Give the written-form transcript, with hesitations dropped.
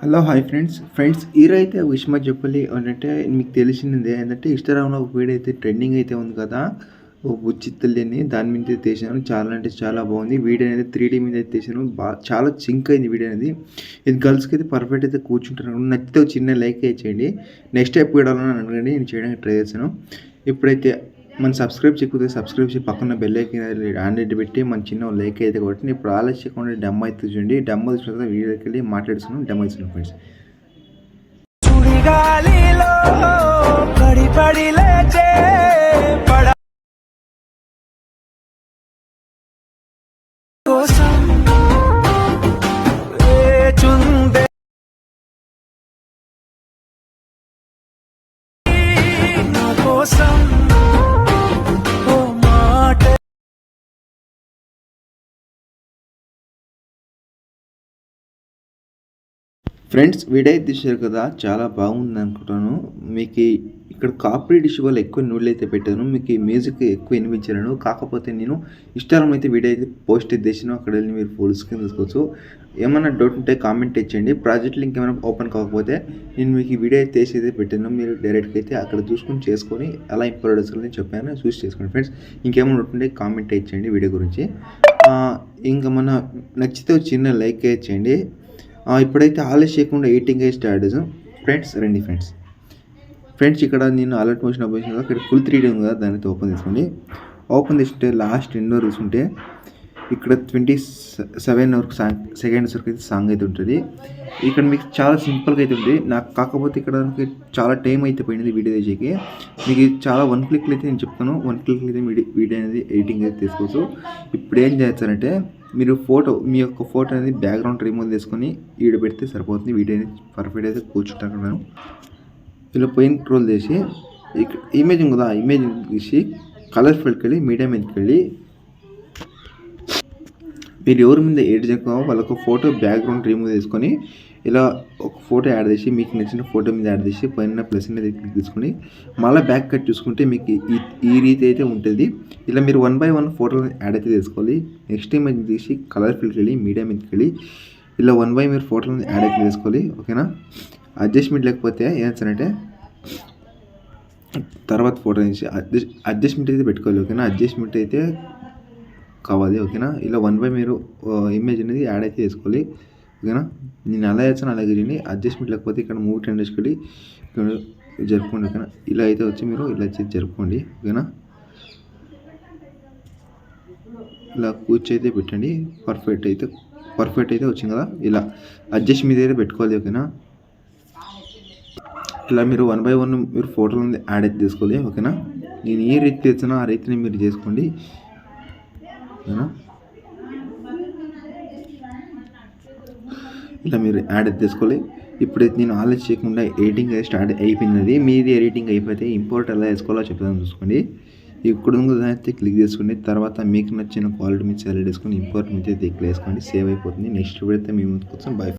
Hello hi friends ఈరైతే విషయం చెప్పాలి అంటే మీకు తెలిసిందే ఏంటంటే ఇన్స్టాగ్రామ్లో ఒక వీడియో అయితే ట్రెండింగ్ అయితే ఉంది కదా. ఓ బుజ్జి తల్లిని దాని మీద అయితే తీసాను. చాలా అంటే చాలా బాగుంది వీడియో అనేది 3D మీద అయితే తీసాను. చాలా సింక్ అయింది వీడియో అనేది. ఇది గర్ల్స్కి అయితే పర్ఫెక్ట్ అయితే కూర్చుంటారు. నచ్చితే ఒక చిన్న లైక్ చేయండి. నెక్స్ట్ ఎప్పుడు వీడియోలో అడగండి, నేను చేయడానికి ట్రై చేశాను. ఇప్పుడైతే మన సబ్స్క్రైబ్ చేయకపోతే సబ్స్క్రైబ్ చేసి పక్కన బెల్ ఐకాన్ ఆండ్రాయిడ్ పెట్టి మన చిన్న లైక్ అయితే కొట్టి ఇప్పుడు ఆలస్యకుండా డెమ్ అయితే చూడండి. డెమ్ చూసిన వీడియోకి వెళ్ళి మాట్లాడుతున్నాం. డెమ్ ఇస్తున్నాం ఫ్రెండ్స్. ఫ్రెండ్స్ వీడియో తీశారు కదా, చాలా బాగుంది అనుకుంటాను. మీకు ఇక్కడ కాపీరైట్ ఇష్యూ వల్ల ఎక్కువ నోళ్ళు అయితే పెట్టాను. మీకు మ్యూజిక్ ఎక్కువ వినిపించాను. కాకపోతే నేను ఇన్స్టాగ్రామ్ అయితే వీడియో అయితే పోస్ట్ చేసాను. అక్కడ వెళ్ళి మీరు ఫుల్ స్క్రీన్ తీసుకోవచ్చు. ఏమైనా డౌట్ ఉంటే కామెంట్ ఇచ్చేయండి. ప్రాజెక్ట్ లింక్ ఏమైనా ఓపెన్ కాకపోతే నేను మీకు ఈ వీడియో అయితే తీసి అయితే పెట్టాను. మీరు డైరెక్ట్గా అయితే అక్కడ చూసుకొని చేసుకొని ఎలా ఇంప్రూవ్ చేసుకోవాలని చెప్పాను. చూసి చేసుకోండి ఫ్రెండ్స్. ఇంకేమైనా డౌట్ ఉంటే కామెంట్ ఇచ్చేయండి వీడియో గురించి. ఇంకా మన నచ్చితే చిన్న లైక్ చేయండి. ఇప్పుడైతే ఆలస్యం చేయకుండా ఎడిటింగ్ అయితే స్టార్ట్ చేసాం ఫ్రెండ్స్. రండి ఫ్రెండ్స్ ఇక్కడ నేను అలర్ట్ మోషన్ ఓపెన్ చేసిన ఇక్కడ ఫుల్ 3D ఉంది కదా, దాన్ని అయితే ఓపెన్ చేసుకోండి. ఓపెన్ చేస్తుంటే లాస్ట్ ఎండ్ వరకు చూసుకుంటే ఇక్కడ 27 వరకు సెకండ్స్ వరకు అయితే సాంగ్ అయితే ఉంటుంది. ఇక్కడ మీకు చాలా సింపుల్గా అయితే ఉంది. నాకు కాకపోతే ఇక్కడ చాలా టైం అయితే పోయింది వీడియో చేసేకి. మీకు చాలా 1 క్లిక్లో అయితే నేను చెప్తాను. 1 క్లిక్లో అయితే వీడియో అనేది ఎడిటింగ్ అయితే తీసుకోవచ్చు. ఇప్పుడు ఏం చేస్తారంటే మీరు మీ యొక్క ఫోటో అనేది బ్యాక్గ్రౌండ్ రిమూవ్ చేసుకొని ఈడ పెడితే సరిపోతుంది. వీడియో అనేది పర్ఫెక్ట్ అయితే కూర్చుంటాను. ఇలా పోయిన ట్రోల్ చేసి ఇమేజ్ కదా, ఇమేజ్ తీసి కలర్ ఫీల్డ్కి వెళ్ళి మీడియా మీదకి వెళ్ళి మీరు ఎవరి మీద ఎడిట్ చేసుకో వాళ్ళకు ఫోటో బ్యాక్గ్రౌండ్ రిమూవ్ చేసుకొని ఇలా ఒక ఫోటో యాడ్ చేసి మీకు నచ్చిన ఫోటో మీద యాడ్ చేసి పైన ప్లస్ అనేది క్లిక్ తీసుకొని మళ్ళీ బ్యాక్ కట్ చూసుకుంటే మీకు ఈ రీతి అయితే ఉంటుంది. ఇలా మీరు 1 by 1 ఫోటోలు యాడ్ అయితే చేసుకోవాలి. నెక్స్ట్ ఇమేజ్ తీసి కలర్ ఫీల్డ్కి వెళ్ళి మీడియా మీదకి వెళ్ళి ఇలా 1 by మీరు ఫోటోలను యాడ్ అయితే చేసుకోవాలి. ఓకేనా. అడ్జస్ట్మెంట్ లేకపోతే ఏం చేస్తారంటే తర్వాత ఫోటో తీసి అడ్జస్ట్మెంట్ అయితే పెట్టుకోవాలి. ఓకేనా. అడ్జస్ట్మెంట్ అయితే కావాలి. ఓకేనా. ఇలా 1 by మీరు ఇమేజ్ అనేది యాడ్ అయితే చేసుకోవాలి. ఓకేనా. నేను అలా చేస్తాను, అలాగే చేయండి. అడ్జస్ట్మెంట్ లేకపోతే ఇక్కడ మూవ్ టెన్ వేసుకొని ఇక్కడ జరుపుకోండి. ఓకేనా. ఇలా అయితే వచ్చి మీరు ఇలా జరుపుకోండి. ఓకేనా. ఇలా కూర్చైతే పెట్టండి. పర్ఫెక్ట్ అయితే వచ్చింది కదా. ఇలా అడ్జస్ట్ మీద అయితే పెట్టుకోవాలి. ఓకేనా. ఇలా మీరు 1 by 1 మీరు ఫోటోలు యాడ్ అయితే చేసుకోవాలి. ఓకేనా. నేను ఏ రీతి తెచ్చినా ఆ రీతిని మీరు చేసుకోండి. ఓకేనా. ఇలా మీరు యాడ్ అయితే చేసుకోవాలి. ఇప్పుడైతే నేను ఆలోచన చేయకుండా ఎడిటింగ్ అయితే స్టార్ట్ అయిపోయినది. మీది ఎడిటింగ్ అయిపోతే ఇంపోర్ట్ ఎలా వేసుకోవాలో చెప్తాను చూసుకోండి. ఇప్పుడు అయితే క్లిక్ చేసుకోండి. తర్వాత మీకు నచ్చిన క్వాలిటీ మీద సెలెక్ట్ చేసుకొని ఇంపోర్ట్ మీద అయితే క్లిక్ చేసుకోండి. సేవ్ అయిపోతుంది. నెక్స్ట్ వీడియో అయితే మేము ముందుకు వచ్చాం. బై.